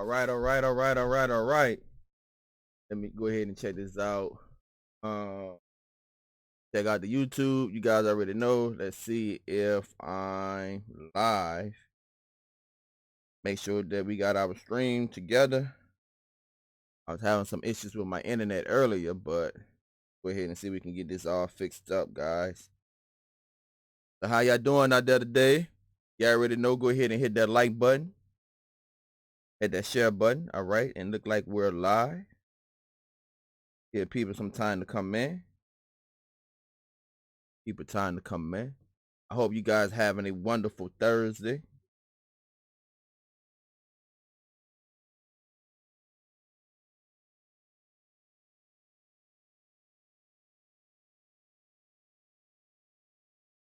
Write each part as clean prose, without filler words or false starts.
All right. Let me go ahead and check this out. Check out the YouTube. You guys already know. Let's see if I'm live. Make sure that we got our stream together. I was having some issues with my internet earlier, but go ahead and see if we can get this all fixed up, guys. So how y'all doing out there today? You already know. Go ahead and hit that like button. Hit that share button. All right. And look like we're live. Give people some time to come in. People time to come in. I hope you guys having a wonderful Thursday.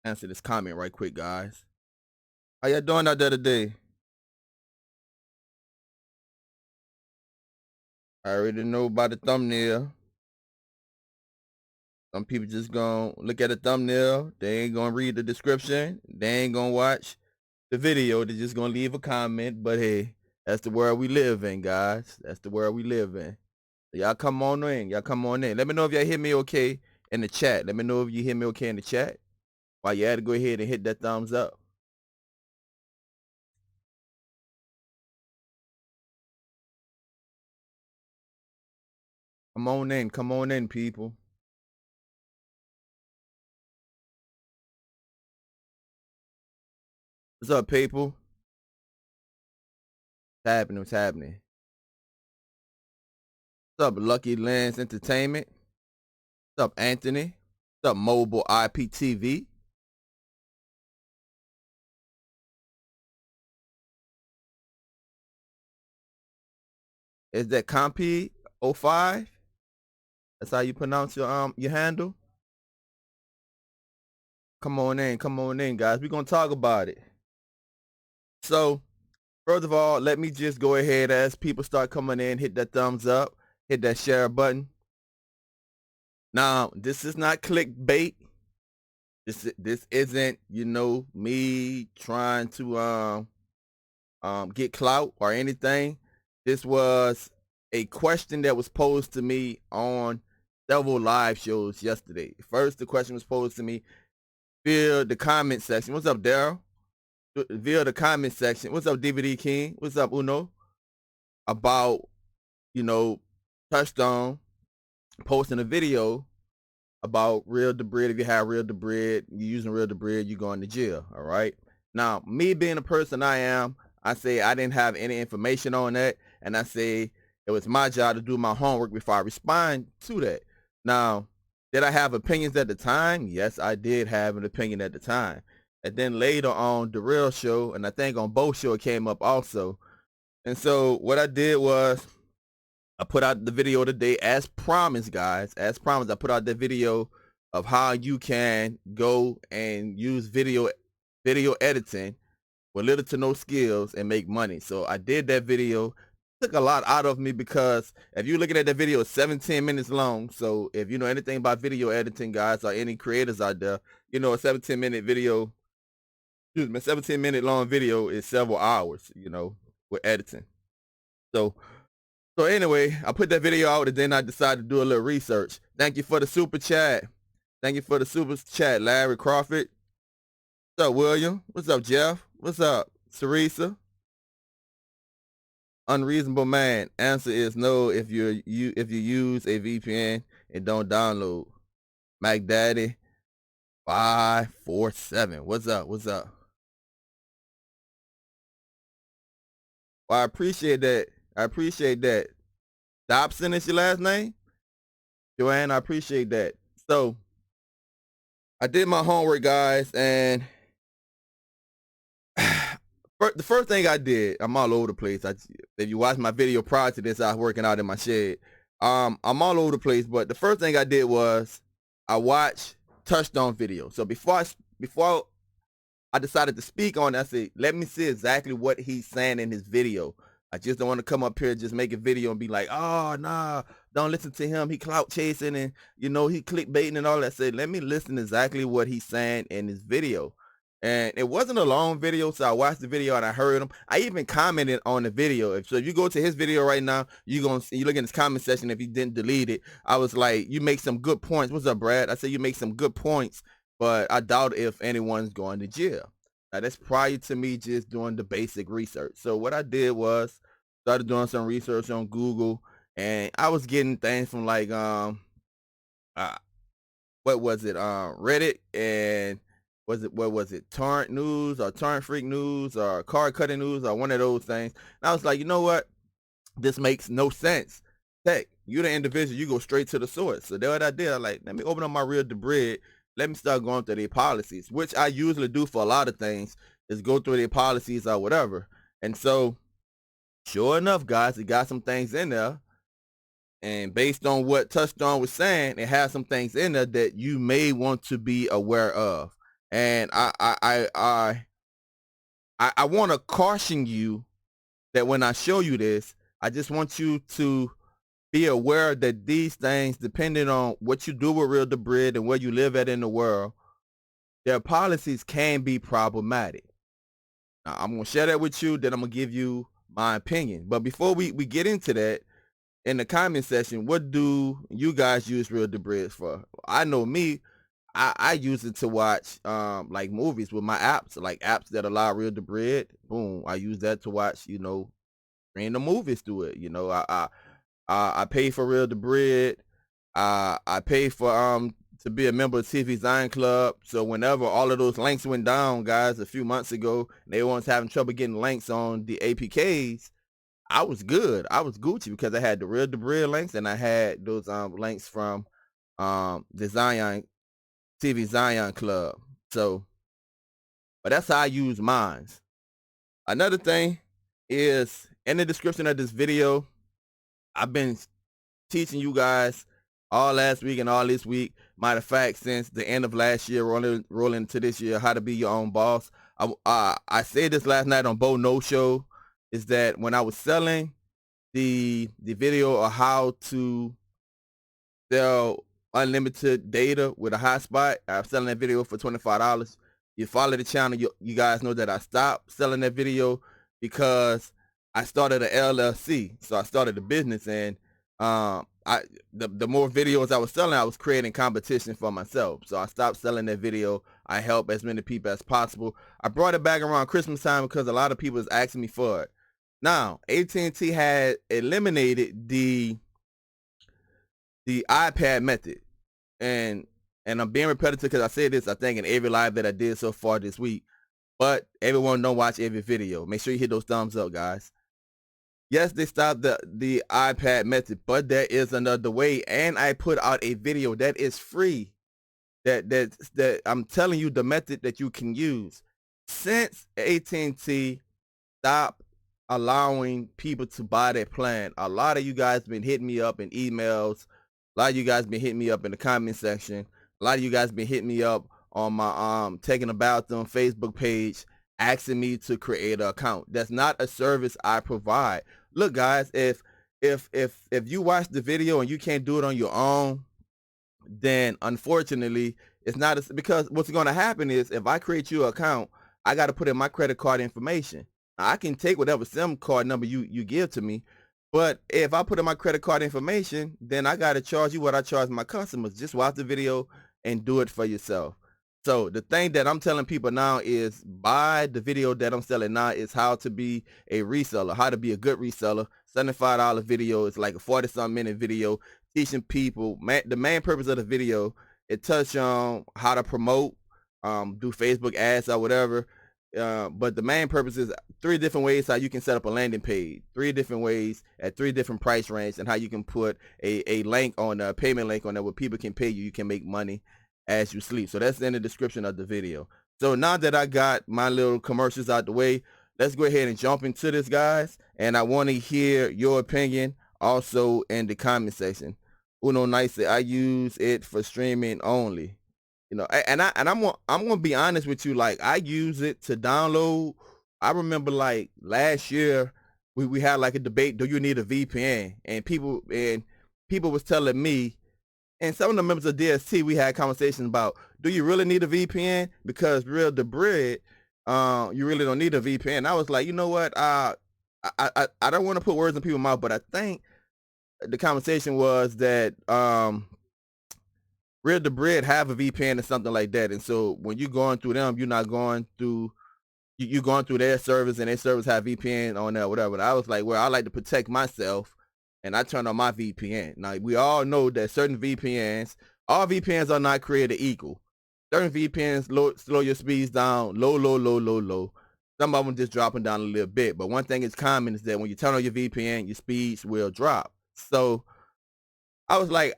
Answer this comment right quick, guys. How y'all doing out there today? I already know by the thumbnail. Some people just gonna look at the thumbnail. They ain't gonna read the description. They ain't gonna watch the video. They're just gonna leave a comment. But hey, that's the world we live in, guys. That's the world we live in. Y'all come on in. Y'all come on in. Let me know if y'all hear me okay in the chat. Let me know if you hear me okay in the chat. While you had to go ahead and hit that thumbs up. Come on in, people. What's up, people? What's happening? What's up, Lucky Lens Entertainment? What's up, Anthony? What's up, Mobile IPTV? Is that Compy 05? That's how you pronounce your handle? Come on in, guys. We're gonna talk about it. So, first of all, let me just go ahead as people start coming in, hit that thumbs up, hit that share button. Now, this is not clickbait. This isn't, me trying to get clout or anything. This was a question that was posed to me on several live shows yesterday. First, the question was posed to me via the comment section. What's up, Daryl? Via the comment section. What's up, DVD King? What's up, Uno? About, Touchstone posting a video about Real Debrid. If you have Real Debrid, you're using Real Debrid, you're going to jail, all right? Now, me being the person I am, I say I didn't have any information on that, and I say it was my job to do my homework before I respond to that. Now, did I have opinions at the time? Yes, I did have an opinion at the time. And then later on the Real Show, and I think on both shows, it came up also. And so what I did was I put out the video today as promised, guys. As promised, I put out the video of how you can go and use video editing with little to no skills and make money. So I did that video. It took a lot out of me because if you're looking at that video, it's 17 minutes long. So if you know anything about video editing, guys, or any creators out there, a 17-minute video, 17-minute long video is several hours, with editing. So anyway, I put that video out and then I decided to do a little research. Thank you for the super chat. Thank you for the super chat, Larry Crawford. What's up, William? What's up, Jeff? What's up, Teresa? Unreasonable man. Answer is no if you use a VPN and don't download. Mac Daddy 547. What's up? What's up? Well, I appreciate that. Dobson is your last name? Joanne, I appreciate that. So I did my homework, guys, and the first thing I did, I'm all over the place. If you watch my video prior to this, I was working out in my shed. I'm all over the place, but the first thing I did was I watched Touchstone video. So before I decided to speak on it, I said, let me see exactly what he's saying in his video. I just don't want to come up here and just make a video and be like, oh, nah, don't listen to him. He clout chasing and, he clickbaiting and all that. I said, let me listen exactly what he's saying in his video. And it wasn't a long video, so I watched the video and I heard him. I even commented on the video. So if you go to his video right now, you look in his comment section. If he didn't delete it, I was like, you make some good points. What's up, Brad? I said you make some good points, but I doubt if anyone's going to jail. Now that's prior to me just doing the basic research. So what I did was started doing some research on Google, and I was getting things from like what was it, Reddit, and what was it, Torrent News or Torrent Freak News or Card Cutting News or one of those things. And I was like, you know what, this makes no sense. Heck, you're the individual, you go straight to the source. So that's what I did. I like, let me open up my Real Debrid, let me start going through their policies, which I usually do for a lot of things, is go through their policies or whatever. And so sure enough, guys, it got some things in there. And based on what Touchstone was saying, it has some things in there that you may want to be aware of. And I want to caution you that when I show you this, I just want you to be aware that these things, depending on what you do with Real Debrid and where you live at in the world, their policies can be problematic. Now, I'm going to share that with you, then I'm going to give you my opinion. But before we get into that, in the comment section, what do you guys use Real Debrid for? I know me, I use it to watch like movies with my apps, like apps that allow Real Debrid. Boom, I use that to watch, random movies through it. I pay for Real Debrid. I pay for to be a member of TV Zion Club. So whenever all of those links went down, guys, a few months ago, and they was having trouble getting links on the APKs, I was good. I was Gucci because I had the Real Debrid links and I had those links from the Zion TV Zion Club. So, but that's how I use mine. Another thing is in the description of this video, I've been teaching you guys all last week and all this week. Matter of fact, since the end of last year, rolling into this year, how to be your own boss. I said this last night on Bo No Show, is that when I was selling the video of how to sell unlimited data with a hotspot, I'm selling that video for $25. You follow the channel, you guys know that I stopped selling that video because I started an LLC. So I started a business, and the more videos I was selling, I was creating competition for myself. So I stopped selling that video. I help as many people as possible. I brought it back around Christmas time because a lot of people was asking me for it. Now, AT&T had eliminated the iPad method, and I'm being repetitive because I said this, I think, in every live that I did so far this week. But everyone don't watch every video. Make sure you hit those thumbs up, guys. Yes, they stopped the iPad method, but there is another way, and I put out a video that is free. That I'm telling you the method that you can use. Since AT&T stopped allowing people to buy their plan, a lot of you guys been hitting me up in emails, a lot of you guys been hitting me up in the comment section, a lot of you guys been hitting me up on my Taking About Them Facebook page, asking me to create an account. That's not a service I provide. Look, guys, if you watch the video and you can't do it on your own, then unfortunately it's not because what's going to happen is if I create you an account, I got to put in my credit card information. I can take whatever SIM card number you give to me, but if I put in my credit card information, then I got to charge you what I charge my customers. Just watch the video and do it for yourself. So the thing that I'm telling people now is buy the video that I'm selling now is how to be a reseller, how to be a good reseller. $75 video. It's like a 40-something minute video teaching people. The main purpose of the video, it touch on how to promote, do Facebook ads or whatever. But the main purpose is 3 different ways how you can set up a landing page, 3 different ways at 3 different price ranges, and how you can put a link on a payment link on there where people can pay you. You can make money as you sleep. So that's in the description of the video. So now that I got my little commercials out the way, let's go ahead and jump into this, guys. And I want to hear your opinion also in the comment section. Uno Nice, I use it for streaming only. And I'm gonna be honest with you. Like, I use it to download. I remember like last year we had like a debate. Do you need a VPN? And people was telling me, And some of the members of DST, we had conversations about, do you really need a VPN? Because Real Debrid, you really don't need a VPN. I was like, you know what? I don't want to put words in people's mouth, but I think the conversation was that Real Debrid have a VPN or something like that. And so when you're going through them, you're not going through, you're going through their service, and their service have VPN on there, whatever. And I was like, well, I like to protect myself, and I turn on my VPN. Now, we all know that certain VPNs, all VPNs are not created equal. Certain VPNs slow your speeds down, low. Some of them just dropping down a little bit. But one thing is common is that when you turn on your VPN, your speeds will drop. So I was like,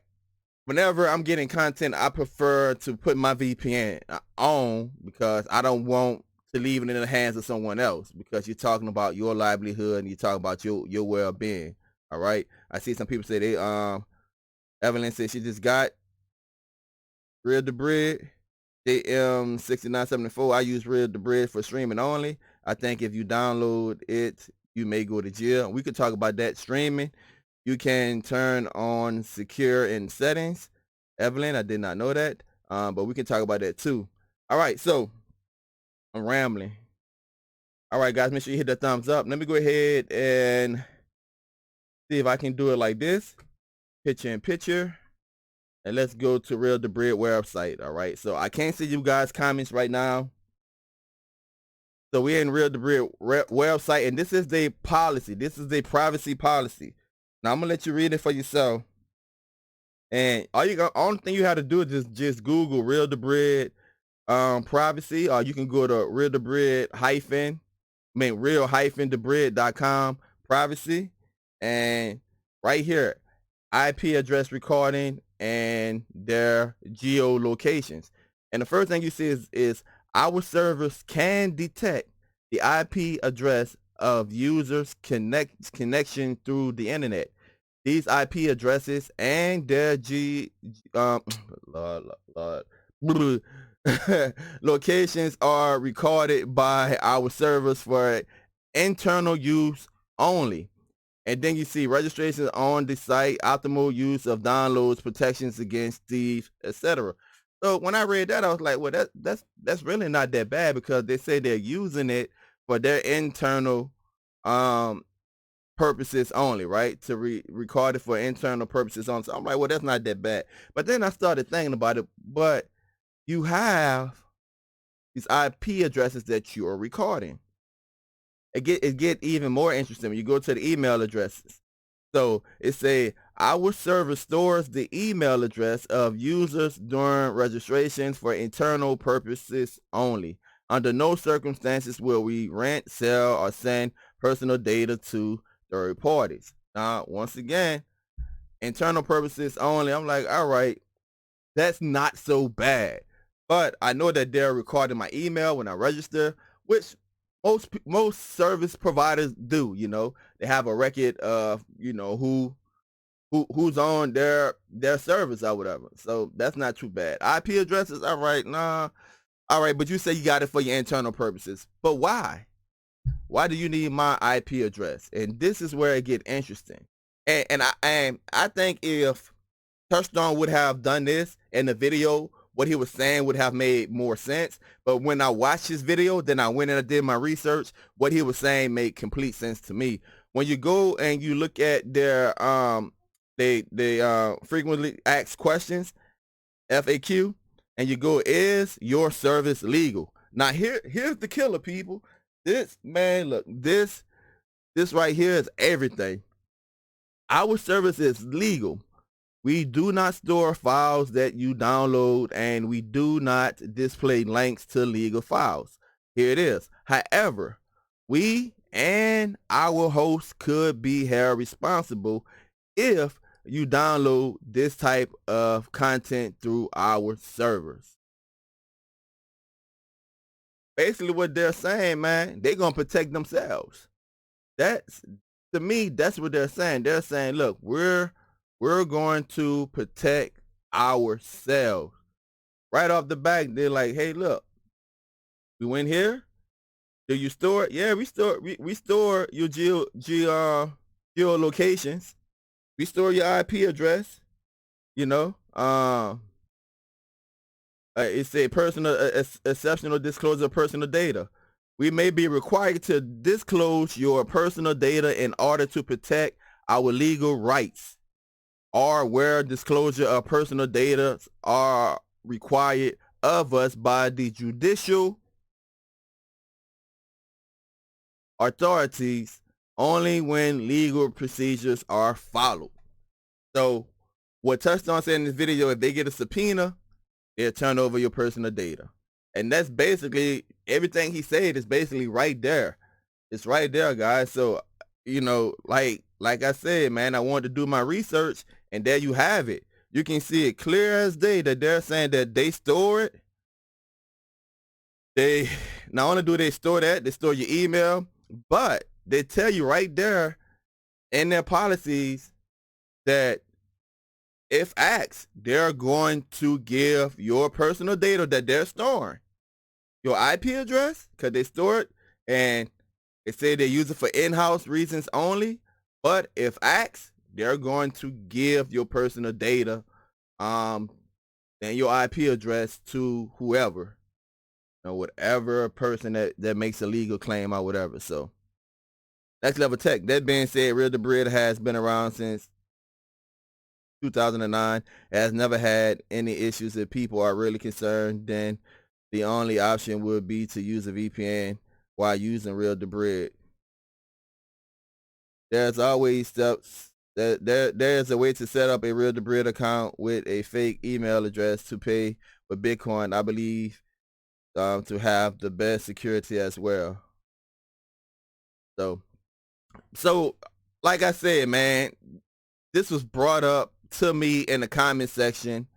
whenever I'm getting content, I prefer to put my VPN on, because I don't want to leave it in the hands of someone else, because you're talking about your livelihood and you're talking about your well-being. All right. I see some people say they Evelyn said she just got Real Debrid JM6974. I use Real Debrid for streaming only. I think if you download it, you may go to jail. We could talk about that. Streaming, you can turn on secure in settings. Evelyn, I did not know that, but we can talk about that too. All right, so I'm rambling. All right, guys, make sure you hit the thumbs up. Let me go ahead and see if I can do it like this, picture in picture, and let's go to Real Debrid website. All right, so I can't see you guys' comments right now. So we're in Real Debrid website, and this is their policy. This is their privacy policy. Now I'm gonna let you read it for yourself. And only thing you have to do is just Google Real Debrid privacy, or you can go to real-debrid.com privacy, and right here, IP address recording and their geolocations. And the first thing you see is our servers can detect the IP address of users connection through the internet. These IP addresses and their locations are recorded by our servers for internal use only. And then you see registrations on the site, optimal use of downloads, protections against thieves, etc. So when I read that, I was like, well, that's really not that bad, because they say they're using it for their internal purposes only, right? To record it for internal purposes only. So I'm like, well, that's not that bad. But then I started thinking about it. But you have these IP addresses that you are recording. It get even more interesting when you go to the email addresses. So it say our server stores the email address of users during registrations for internal purposes only. Under no circumstances will we rent, sell, or send personal data to third parties. Now, once again, internal purposes only. I'm like, all right, that's not so bad. But I know that they're recording my email when I register, which most service providers do. You know, they have a record of, you know, who's on their service or whatever. So that's not too bad. IP addresses, all right, nah, all right. But you say you got it for your internal purposes. But why? Why do you need my IP address? And this is where it get interesting. And I think if Touchstone would have done this in the video, what he was saying would have made more sense. But when I watched his video, then I went and I did my research. What he was saying made complete sense to me. When you go and you look at their they frequently asked questions, FAQ, and you go, is your service legal? Now here's the killer, people. This, man, look, this right here is everything. Our service is legal. We do not store files that you download, and we do not display links to legal files. Here it is. However, we and our host could be held responsible if you download this type of content through our servers. Basically what they're saying, man, they're going to protect themselves. That's, to me, that's what they're saying. They're saying, look, we're going to protect ourselves. Right off the bat, they're like, hey, look, we went here. Do you store it? Yeah, we store your geolocations. We store your IP address, you know. it's a personal exceptional disclosure of personal data. We may be required to disclose your personal data in order to protect our legal rights, or where disclosure of personal data are required of us by the judicial authorities, only when legal procedures are followed. So what Touchdown said in this video, if they get a subpoena, they'll turn over your personal data. And that's basically everything he said is basically right there. It's right there, guys. So, you know, like I said, man, I wanted to do my research, and there you have it. You can see it clear as day that they're saying that they store it. They not only do they store that, they store your email, but they tell you right there in their policies that if asked, they're going to give your personal data that they're storing, your IP address, because they store it, and they say they use it for in-house reasons only. But if asked, they're going to give your personal data and your IP address to whoever, whatever person that makes a legal claim or whatever. So next level tech. That being said, Real Debrid has been around since 2009. It has never had any issues. If people are really concerned, then the only option would be to use a VPN while using Real Debrid. There's always steps. There's a way to set up a Real Debrid account with a fake email address to pay with Bitcoin, I believe, to have the best security as well. So like I said, man, this was brought up to me in the comment section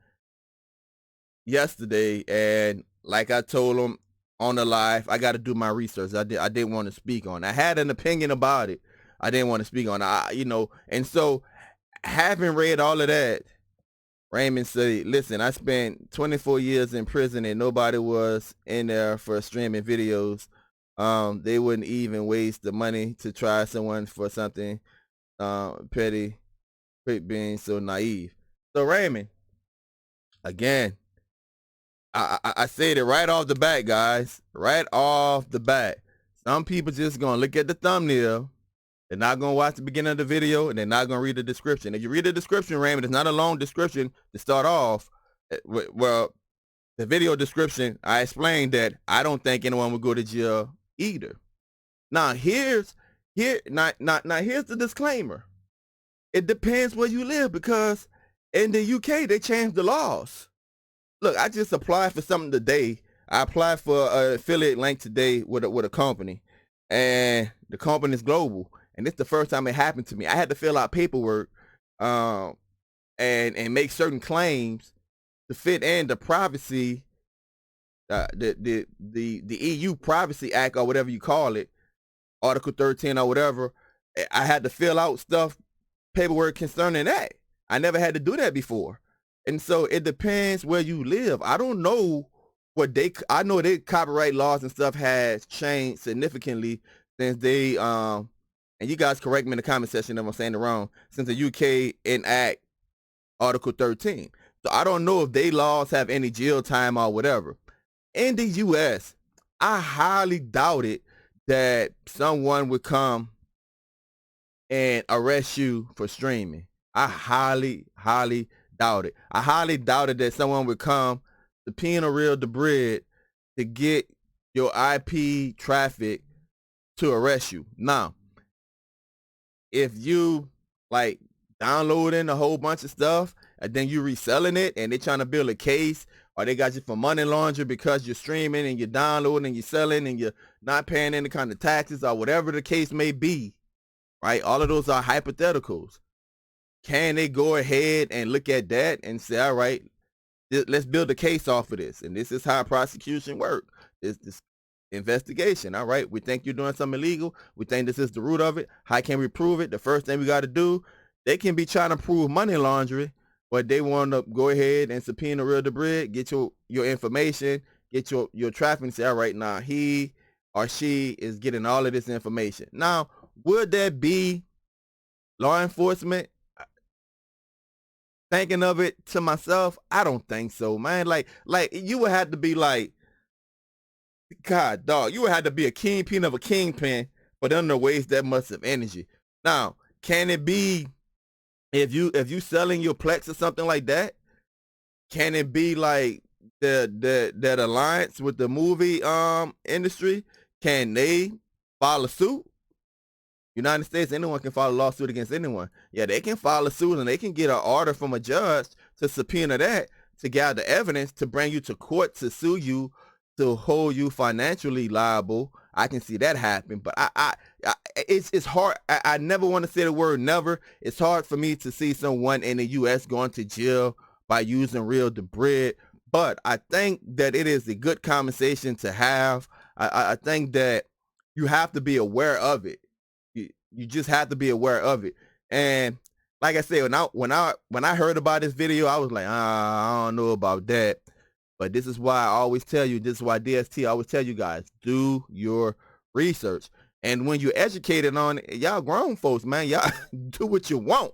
yesterday, and like I told them on the live, I got to do my research. I didn't want to speak on it. I had an opinion about it. I didn't want to speak on it. And so having read all of that, Raymond said, listen, I spent 24 years in prison and nobody was in there for streaming videos. They wouldn't even waste the money to try someone for something petty, being so naive. So Raymond, again, I said it right off the bat, guys. Right off the bat. Some people just gonna look at the thumbnail. They're not gonna watch the beginning of the video, and they're not gonna read the description. If you read the description, Raymond, it's not a long description to start off. Well, the video description, I explained that I don't think anyone would go to jail either. Now here's the disclaimer. It depends where you live, because in the UK they changed the laws. Look, I just applied for something today. I applied for an affiliate link today with a company, and the company is global. And it's the first time it happened to me. I had to fill out paperwork and make certain claims to fit in the privacy, the EU Privacy Act, or whatever you call it, Article 13 or whatever. I had to fill out paperwork concerning that. I never had to do that before. And so it depends where you live. I don't know I know their copyright laws and stuff has changed significantly since they, and you guys correct me in the comment section if I'm saying it wrong, since the UK enact Article 13. So I don't know if they laws have any jail time or whatever. In the US, I highly doubted that someone would come and arrest you for streaming. I highly doubt it. I highly doubted that someone would come subpoena Real Debrid to get your IP traffic to arrest you. Now, if you like downloading a whole bunch of stuff and then you reselling it and they're trying to build a case, or they got you for money laundering because you're streaming and you're downloading and you're selling and you're not paying any kind of taxes or whatever the case may be, right? All of those are hypotheticals. Can they go ahead and look at that and say, all right, let's build a case off of this? And this is how prosecution works. This investigation. All right, we think you're doing something illegal. We think this is the root of it. How can we prove it? The first thing we got to do, they can be trying to prove money laundering, but they want to go ahead and subpoena Real Debrid, get your information, get your traffic, and say, all right, now he or she is getting all of this information. Now, would that be law enforcement? thinking of it to myself, I don't think so, man. Like you would have to be like, God, dog, you would have to be a kingpin of a kingpin for them to waste that much of energy. Now, can it be if you selling your Plex or something like that? Can it be like that alliance with the movie industry? Can they file a suit? United States, anyone can file a lawsuit against anyone. Yeah, they can file a suit and they can get an order from a judge to subpoena that, to gather evidence, to bring you to court, to sue you, to hold you financially liable. I can see that happen, but it's hard. I never want to say the word never. It's hard for me to see someone in the U.S. going to jail by using Real Debrid, but I think that it is a good conversation to have. I think that you have to be aware of it. You just have to be aware of it. And like I said, when I heard about this video, I was like, I don't know about that. But this is why I always tell you, this is why DST always tell you guys, do your research. And when you're educated on it, y'all grown folks, man, y'all do what you want.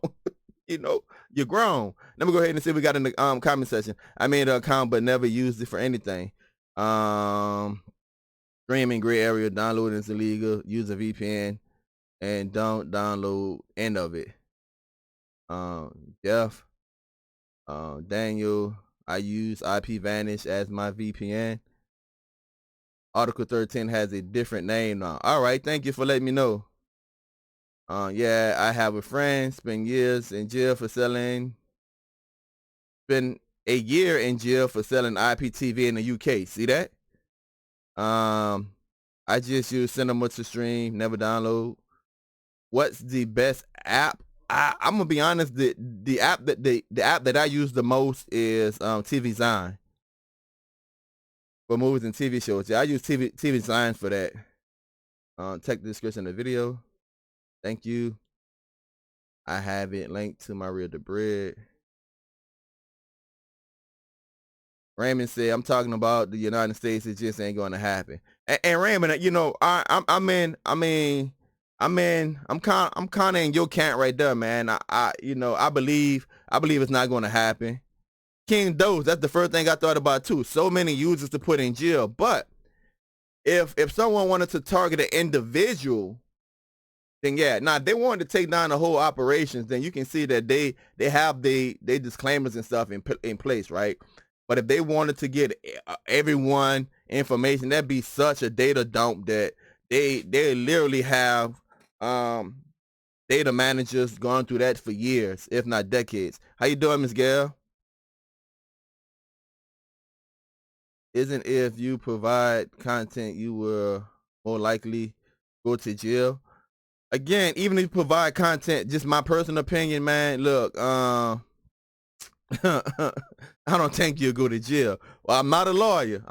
You know, you're grown. Let me go ahead and see what we got in the comment section. I made an account but never used it for anything. Streaming gray area, downloading is illegal, use a VPN, and don't download end of it. Jeff, Daniel, I use IPVanish as my VPN. Article 13 has a different name now. All right, thank you for letting me know. Yeah, I have a friend, spent years in jail for selling, spent a year in jail for selling IPTV in the UK. See that? I just use Cinema to stream, never download. What's the best app? I'm gonna be honest. The app that I use the most is TV Zine for movies and TV shows. Yeah, I use TV Zine for that. Check the description of the video. Thank you. I have it linked to my Real Debrid. Raymond said, "I'm talking about the United States. It just ain't going to happen." And Raymond, you know, I'm kind of in your camp right there, man. You know, I believe it's not going to happen. King Dose, that's the first thing I thought about too. So many users to put in jail, but if someone wanted to target an individual, then yeah. Now if they wanted to take down the whole operations, then you can see that they have they disclaimers and stuff in place, right? But if they wanted to get everyone information, that'd be such a data dump that they literally have data managers gone through that for years, if not decades. How you doing, Ms. Gail? Isn't if you provide content, you will more likely go to jail? Again, even if you provide content, just my personal opinion, man, look, I don't think you'll go to jail. Well, I'm not a lawyer.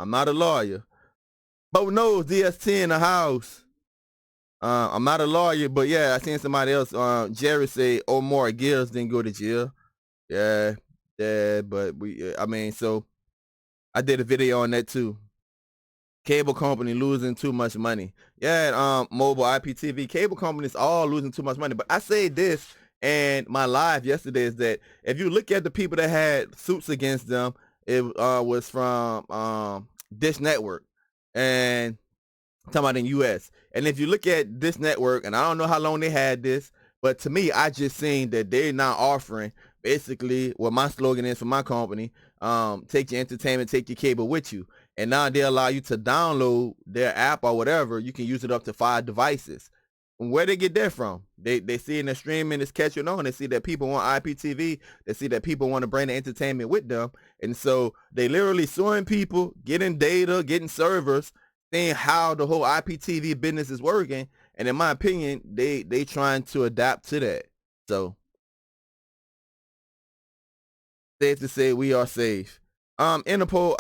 But knows DST in the house. I'm not a lawyer, but yeah, I seen somebody else, Jerry say, or more Gills didn't go to jail. Yeah, but so I did a video on that too. Cable company losing too much money. Yeah, mobile IPTV cable companies all losing too much money. But I say this, and my live yesterday is that if you look at the people that had suits against them, it was from Dish Network, and I'm talking about in U.S. And if you look at this network, and I don't know how long they had this, but to me, I just seen that they're now offering basically what my slogan is for my company: take your entertainment, take your cable with you. And now they allow you to download their app or whatever. You can use it up to 5 devices. Where they get that from? They see in the streaming is catching on. They see that people want IPTV. They see that people want to bring the entertainment with them. And so they literally suing people, getting data, getting servers, seeing how the whole IPTV business is working. And in my opinion, they trying to adapt to that. So safe to say we are safe. Interpol,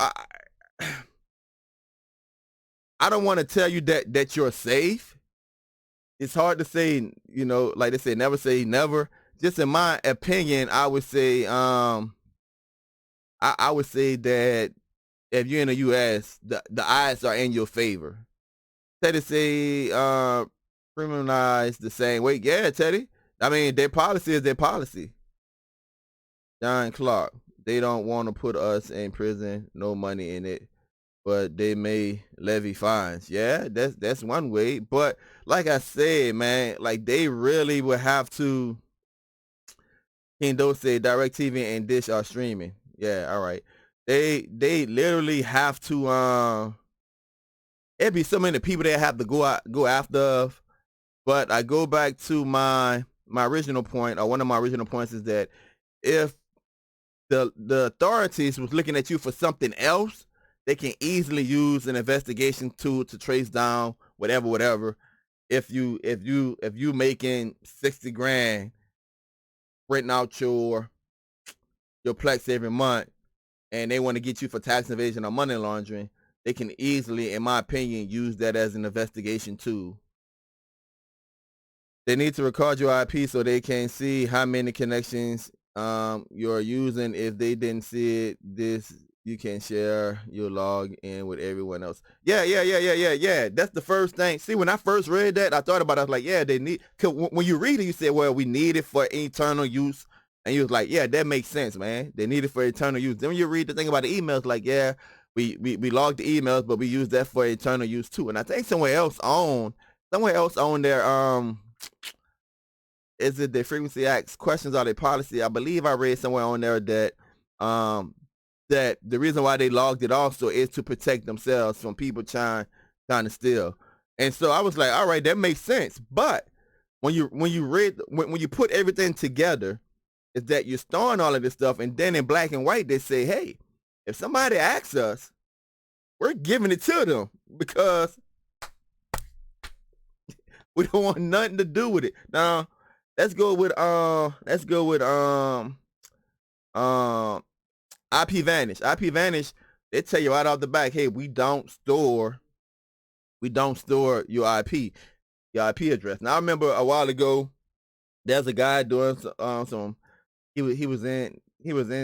I don't want to tell you that you're safe. It's hard to say, you know, like they say, never say never. Just in my opinion, I would say, I would say that if you're in the U.S., the odds are in your favor. Teddy say, criminalize the same way. Yeah, Teddy. I mean, their policy is their policy. John Clark. They don't want to put us in prison, no money in it, but they may levy fines. Yeah, that's one way. But like I said, man, like they really would have to. Kendo said DirecTV and Dish are streaming. Yeah, all right. They literally have to. It'd be so many people that have to go after. But I go back to my original point, or one of my original points is that if the authorities was looking at you for something else, they can easily use an investigation tool to trace down whatever. If you making 60 grand renting out your Plex every month, and they want to get you for tax evasion or money laundering, they can easily, in my opinion, use that as an investigation tool. They need to record your IP so they can see how many connections you're using. If they didn't see it, you can share your log in with everyone else. Yeah. That's the first thing. See, when I first read that, I thought about it. I was like, yeah, they need. Cause when you read it, you said, well, we need it for internal use, and you was like, yeah, that makes sense, man. They need it for internal use. Then when you read the thing about the emails, like, yeah, we log the emails, but we use that for internal use too. And I think somewhere else on their is it the frequency acts questions or their policy? I believe I read somewhere on there that that the reason why they logged it also is to protect themselves from people trying to steal. And so I was like, all right, that makes sense. But when you put everything together, is that you're storing all of this stuff, and then in black and white they say, hey, if somebody asks us, we're giving it to them because we don't want nothing to do with it. Now, let's go with IP Vanish. IP Vanish, they tell you right off the back, hey, we don't store your IP address. Now I remember a while ago, there's a guy doing some he was in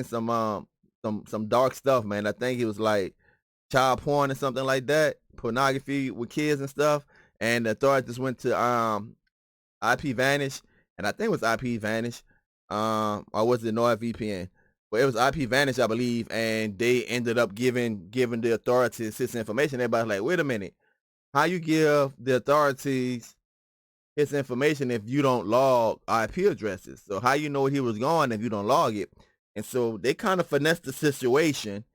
some dark stuff, man. I think it was like child porn or something like that, pornography with kids and stuff. And the authorities went to IP Vanish, and I think it was IP Vanish, or was it NordVPN? Well, it was IP Vanish, I believe, and they ended up giving the authorities his information. Everybody's like, wait a minute, how you give the authorities his information if you don't log IP addresses? So how you know he was gone if you don't log it? And so they kind of finessed the situation,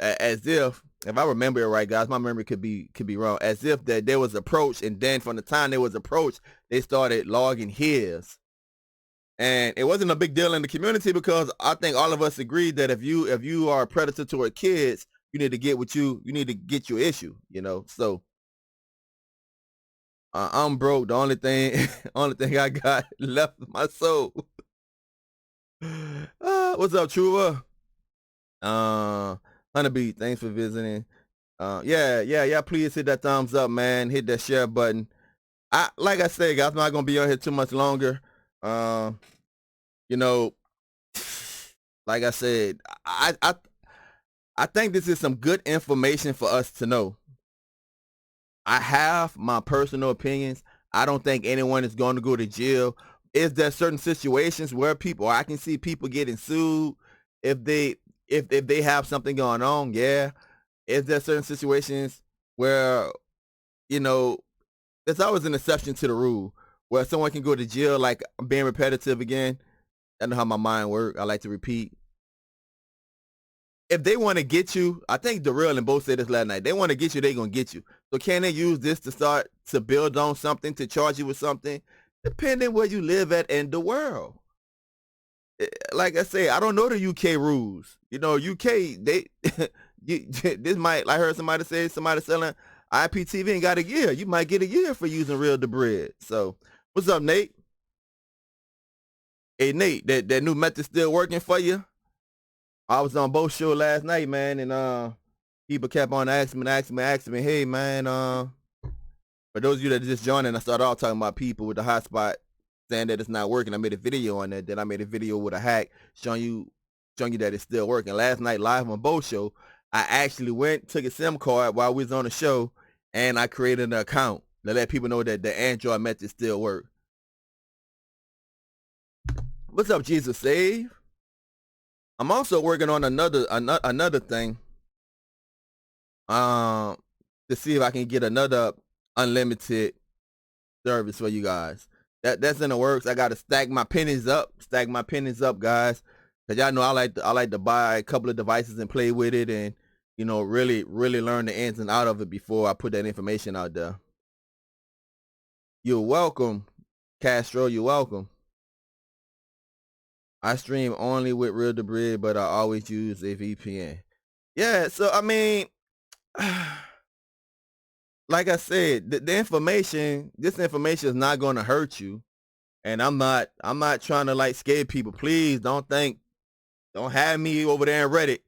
as if I remember it right, guys, my memory could be wrong, as if that there was approach, and then from the time there was approach, they started logging his. And it wasn't a big deal in the community because I think all of us agreed that if you are a predator toward kids, you need to get your issue, So I'm broke. The only thing I got left is my soul. What's up, Truva? Honeybee, thanks for visiting. Yeah. Please hit that thumbs up, man. Hit that share button. Like I said, guys, I'm not gonna be on here too much longer. Like I said, I think this is some good information for us to know. I have my personal opinions. I don't think anyone is going to go to jail. Is there certain situations where I can see people getting sued if they have something going on? Yeah. Is there certain situations where, there's always an exception to the rule where someone can go to jail? Like, I'm being repetitive again. I know how my mind works. I like to repeat. If they want to get you, I think Darrell and both said this last night, they want to get you, they're going to get you. So can they use this to start to build on something, to charge you with something, depending where you live at in the world? Like I say, I don't know the UK rules. UK, this might, I heard somebody say, somebody selling IPTV and got a year. You might get a year for using Real Debrid. So what's up, Nate? Hey, Nate, that new method still working for you? I was on both shows last night, man, and people kept on asking me, hey, man, for those of you that are just joining, I started off talking about people with the hotspot saying that it's not working. I made a video on that. Then I made a video with a hack showing you that it's still working. Last night, live on both show, I actually took a SIM card while we was on the show, and I created an account to let people know that the Android method still works. What's up, Jesus Save? I'm also working on another thing, um, to see if I can get another unlimited service for you guys. That's in the works. I got to stack my pennies up, guys, because y'all know I like to buy a couple of devices and play with it, and really learn the ins and out of it before I put that information out there. You're welcome, Castro. You're welcome. I stream only with Real Debrid, but I always use a VPN. Yeah, so I mean, like I said, this information is not going to hurt you, and I'm not trying to like scare people. Please don't have me over there in Reddit.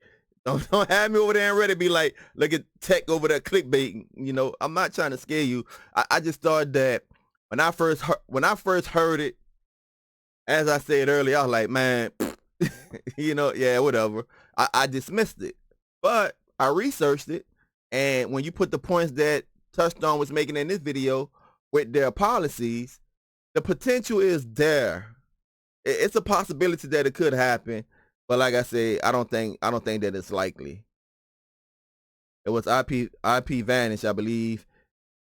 Don't have me over there in Reddit. Be like, look at tech over there clickbait. I'm not trying to scare you. I just thought that when I first heard it, as I said earlier, I was like, man, yeah, whatever. I dismissed it, but I researched it, and when you put the points that Touchstone was making in this video with their policies, the potential is there. It's a possibility that it could happen, but like I said, I don't think that it's likely. It was IP Vanish, I believe.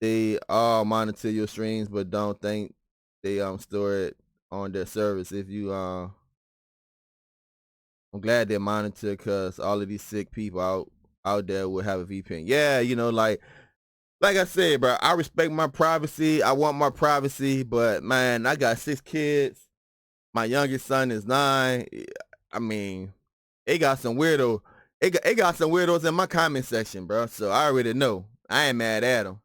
They all monitor your streams, but don't think they store it on their service. If you I'm glad they monitor, because all of these sick people out there will have a VPN. Yeah, like I said, bro, I respect my privacy. I want my privacy, but man, I got 6 kids. My youngest son is 9. I mean, it got some weirdo. It got some weirdos in my comment section, bro. So I already know. I ain't mad at them.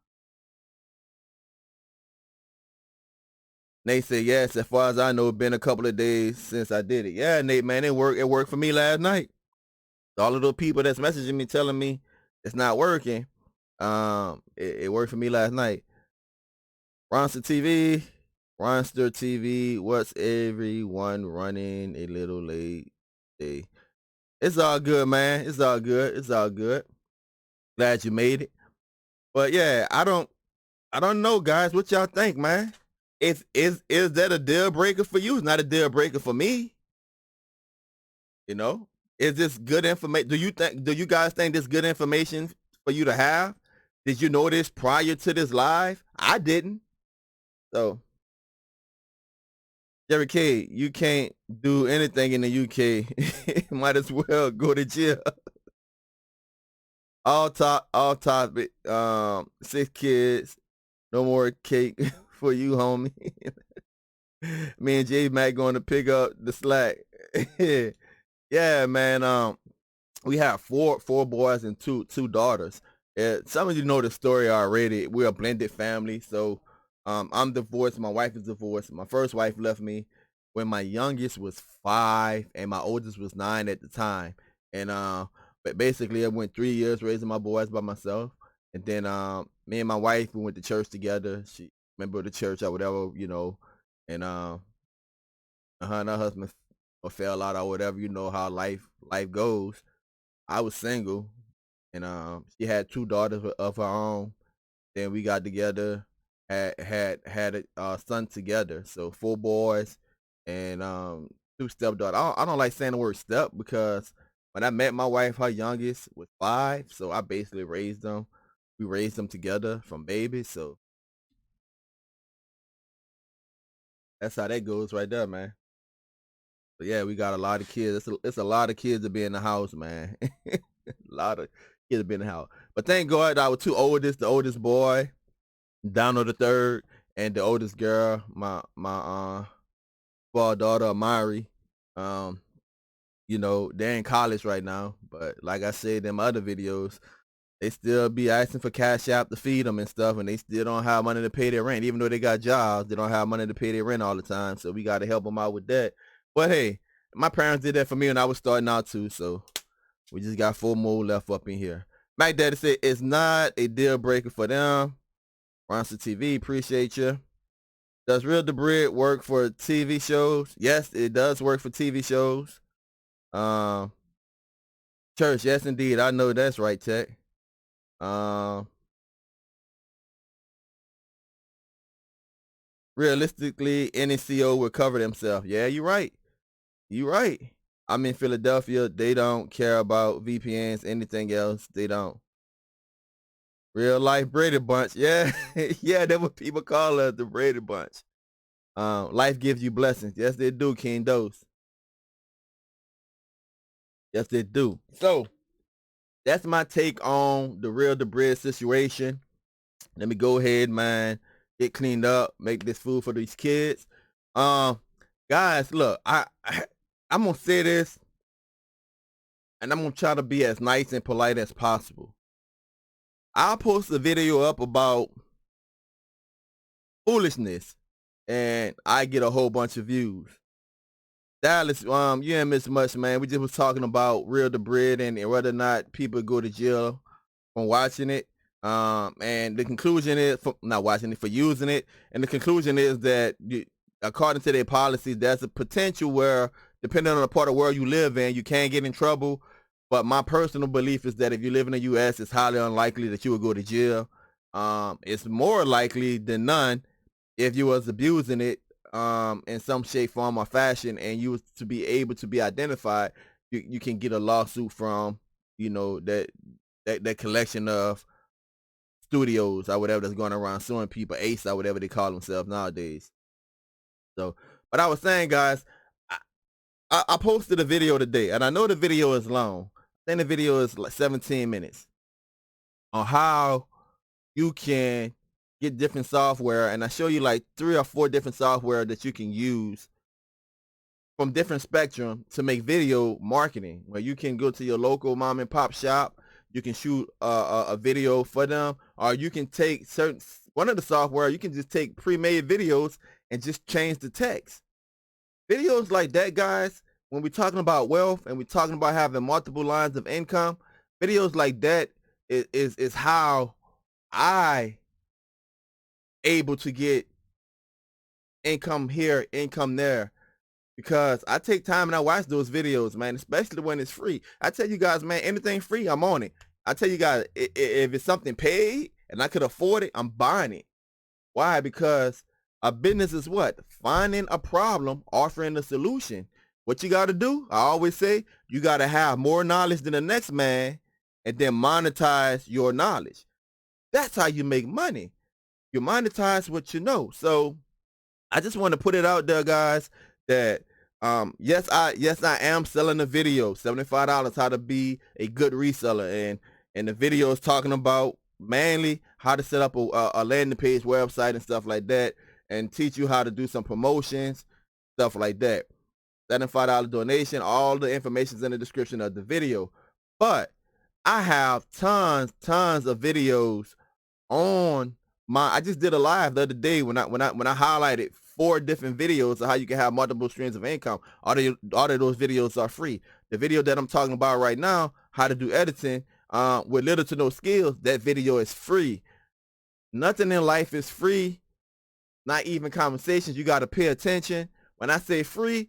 Nate said, yes, as far as I know, it's been a couple of days since I did it. Yeah, Nate, man, it worked for me last night. All of those people that's messaging me telling me it's not working, it worked for me last night. Ronster TV, what's everyone running a little late? Hey, it's all good, man. It's all good. Glad you made it. But yeah, I don't know, guys. What y'all think, man? Is that a deal breaker for you? It's not a deal breaker for me. Is this good information? Do you guys think this good information for you to have? Did you know this prior to this live? I didn't. So, Jerry K, you can't do anything in the UK. Might as well go to jail. All topic. 6 kids, no more cake for you, homie. Me and J Mac going to pick up the slack. Yeah, man. We have four boys and two daughters. Some of you know the story already. We're a blended family. So I'm divorced. My wife is divorced. My first wife left me when my youngest was 5 and my oldest was 9 at the time. And but basically I went 3 years raising my boys by myself. And then me and my wife, we went to church together. She member of the church or whatever, and her and her husband fell out or whatever. You know how life goes. I was single, and she had 2 daughters of her own. Then we got together, had a son together. So 4 boys and 2 stepdaughters. I don't like saying the word step, because when I met my wife, her youngest was 5, so I basically raised them. We raised them together from babies. So that's how that goes right there, man. But yeah, we got a lot of kids. It's a lot of kids to be in the house, man. A lot of kids to be in the house. But thank God, our 2 oldest, the oldest boy, Donald the third, and the oldest girl, my small daughter Amari. They're in college right now. But like I said in my other videos, they still be asking for cash app to feed them and stuff, and they still don't have money to pay their rent. Even though they got jobs, they don't have money to pay their rent all the time. So we got to help them out with that. But hey, my parents did that for me when I was starting out too. So we just got 4 more left up in here. Mac Daddy said it's not a deal breaker for them. Ronster TV, appreciate you. Does Real Debrid work for TV shows? Yes, it does work for TV shows. Church, yes indeed. I know that's right, Tech. Realistically, any CO will cover themselves. Yeah, you're right. You're right. I'm in Philadelphia. They don't care about VPNs, anything else. They don't. Real life Brady Bunch. Yeah. Yeah, that's what people call us, the Brady Bunch. Life gives you blessings. Yes, they do, King Dose. Yes, they do. So that's my take on the Real Debrid situation. Let me go ahead, man, get cleaned up, make this food for these kids. Guys, look, I'm gonna say this, and I'm gonna try to be as nice and polite as possible. I'll post a video up about foolishness, and I get a whole bunch of views. Dallas, you ain't miss much, man. We just was talking about Real Debrid and whether or not people go to jail from watching it. And the conclusion is, for not watching it, for using it. And the conclusion is that, according to their policies, there's a potential where, depending on the part of the world you live in, you can get in trouble. But my personal belief is that if you live in the U.S., it's highly unlikely that you will go to jail. It's more likely than none if you was abusing it in some shape, form, or fashion, and you was to be able to be identified, you can get a lawsuit from, that collection of studios or whatever that's going around suing people, ACE or whatever they call themselves nowadays. So, but I was saying, guys, I posted a video today, and I know the video is long. I think the video is like 17 minutes on how you can get different software, and I show you like 3 or 4 different software that you can use from different spectrum to make video marketing, where you can go to your local mom and pop shop, you can shoot a video for them, or you can take one of the software, you can just take pre-made videos and just change the text. Videos like that, guys, when we're talking about wealth and we're talking about having multiple lines of income, videos like that is how I able to get income here, income there, because I take time and I watch those videos, man, especially when it's free. I tell you guys, man, anything free, I'm on it. I tell you guys, if it's something paid and I could afford it, I'm buying it. Why? Because a business is what? Finding a problem, offering a solution. What you got to do, I always say, you got to have more knowledge than the next man and then monetize your knowledge. That's how you make money. You monetize what you know. So I just want to put it out there, guys, that yes, I am selling a video, $75, how to be a good reseller, and the video is talking about mainly how to set up a landing page website and stuff like that, and teach you how to do some promotions, stuff like that. $75 donation. All the information is in the description of the video. But I have tons of videos on I just did a live the other day when I highlighted 4 different videos of how you can have multiple streams of income. All of those videos are free. The video that I'm talking about right now, how to do editing with little to no skills, that video is free. Nothing in life is free, not even conversations. You got to pay attention. When I say free,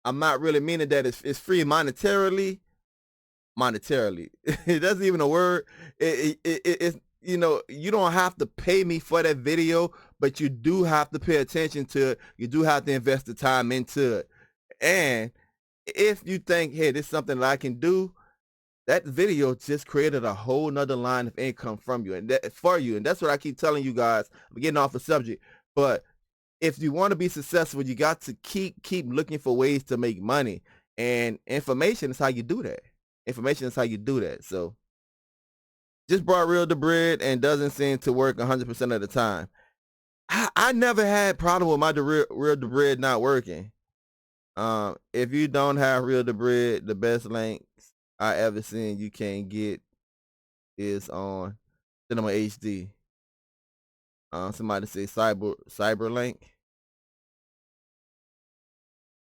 I'm not really meaning that it's free monetarily. It doesn't even a word. It's, you don't have to pay me for that video, but you do have to pay attention to it. You do have to invest the time into it. And if you think, hey, this is something that I can do, that video just created a whole nother line of income from you and for you. And that's what I keep telling you guys. I'm getting off the subject, but if you want to be successful, you got to keep looking for ways to make money, and information is how you do that. Information is how you do that. So just brought Real Debrid and doesn't seem to work 100% of the time. I never had problem with my Real Debrid not working. If you don't have Real Debrid, the best links I ever seen you can get is on Cinema HD. Somebody say Cyberlink.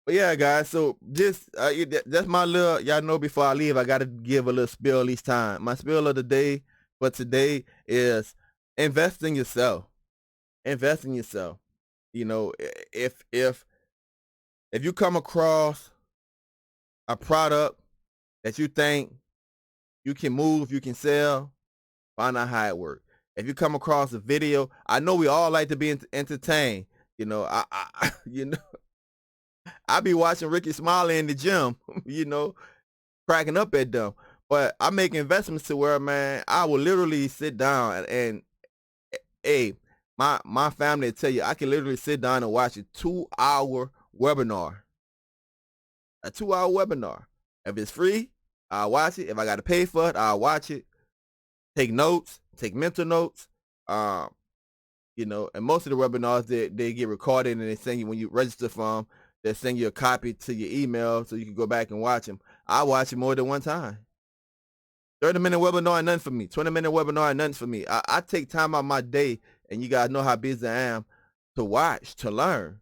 But yeah, guys, so just that's my little, y'all know before I leave, I got to give a little spiel each time. My spiel of the day for today is invest in yourself. Invest in yourself. If you come across a product that you think you can move, you can sell, find out how it works. If you come across a video, I know we all like to be entertained. I I be watching Ricky Smiley in the gym, you know, cracking up at them. But I make investments to where, man, I will literally sit down and hey, my family tell you I can literally sit down and watch a 2-hour webinar. A 2-hour webinar. If it's free, I'll watch it. If I got to pay for it, I'll watch it. Take notes, take mental notes. You know, and most of the webinars they get recorded and they send you when you register for them. They send you a copy to your email so you can go back and watch them. I watch it more than one time. 30-minute webinar, nothing for me. 20-minute webinar, nothing for me. I take time out my day, and you guys know how busy I am, to watch, to learn.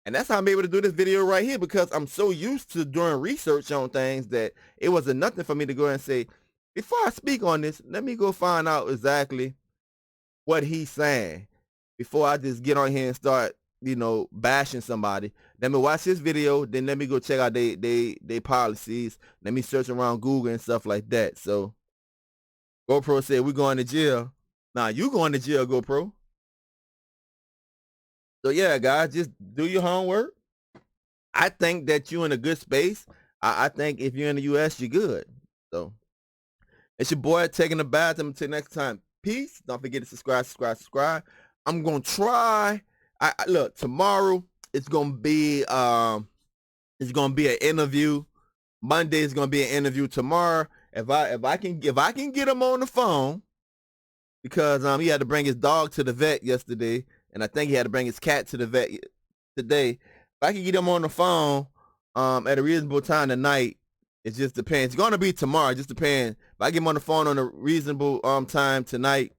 And that's how I'm able to do this video right here, because I'm so used to doing research on things that it wasn't nothing for me to go and say, before I speak on this, let me go find out exactly what he's saying before I just get on here and start, you know, bashing somebody. Let me watch this video, then let me go check out they policies. Let me search around Google and stuff like that. So GoPro said we're going to jail. Nah, you going to jail, GoPro. So yeah, guys, just do your homework. I think that you're in a good space. I think if you're in the US, you're good. So it's your boy taking a bath. Until next time. Peace. Don't forget to subscribe. I'm gonna try. I look, tomorrow it's gonna be an interview. Monday is gonna be an interview. Tomorrow, if I can get him on the phone, because he had to bring his dog to the vet yesterday, and I think he had to bring his cat to the vet today. If I can get him on the phone at a reasonable time tonight, it just depends. It's gonna be tomorrow. It just depends. If I get him on the phone on a reasonable time tonight,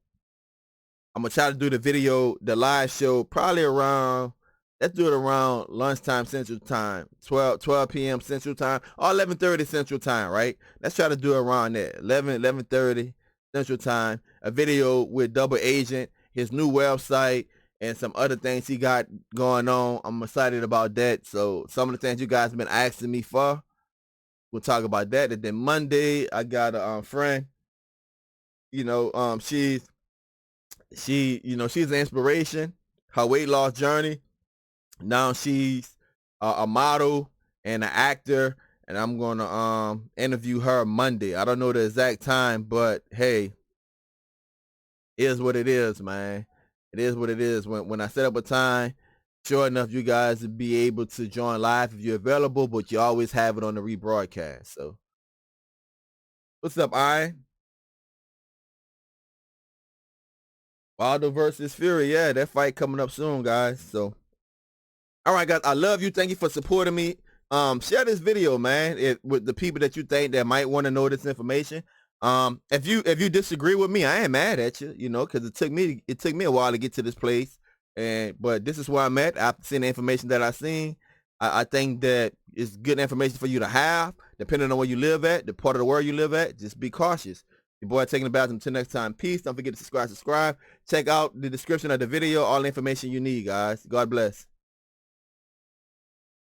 I'm gonna try to do the live show probably around, let's do it around lunchtime Central Time, 12 p.m. Central Time, or 11:30 Central Time, right? Let's try to do it around there, 11:30 Central Time, a video with Double Agent, his new website, and some other things he got going on. I'm excited about that. So some of the things you guys have been asking me for, we'll talk about that. And then Monday, I got a friend, you know, she's an inspiration. Her weight loss journey. Now she's a model and an actor, and I'm gonna interview her Monday. I don't know the exact time, but hey, it is what it is, man. It is what it is. When I set up a time, sure enough, you guys will be able to join live if you're available, but you always have it on the rebroadcast. So, what's up, Iron? Wilder versus Fury. Yeah, that fight coming up soon, guys. So, all right, guys, I love you. Thank you for supporting me. Share this video, man, with the people that you think that might want to know this information. If you disagree with me, I ain't mad at you, you know, because it took me a while to get to this place, but this is where I'm at after seeing the information that I seen. I think that it's good information for you to have, depending on where you live at, the part of the world you live at. Just be cautious. Your boy taking the bathroom. Until next time, peace. Don't forget to subscribe. Check out the description of the video, all the information you need, guys. God bless.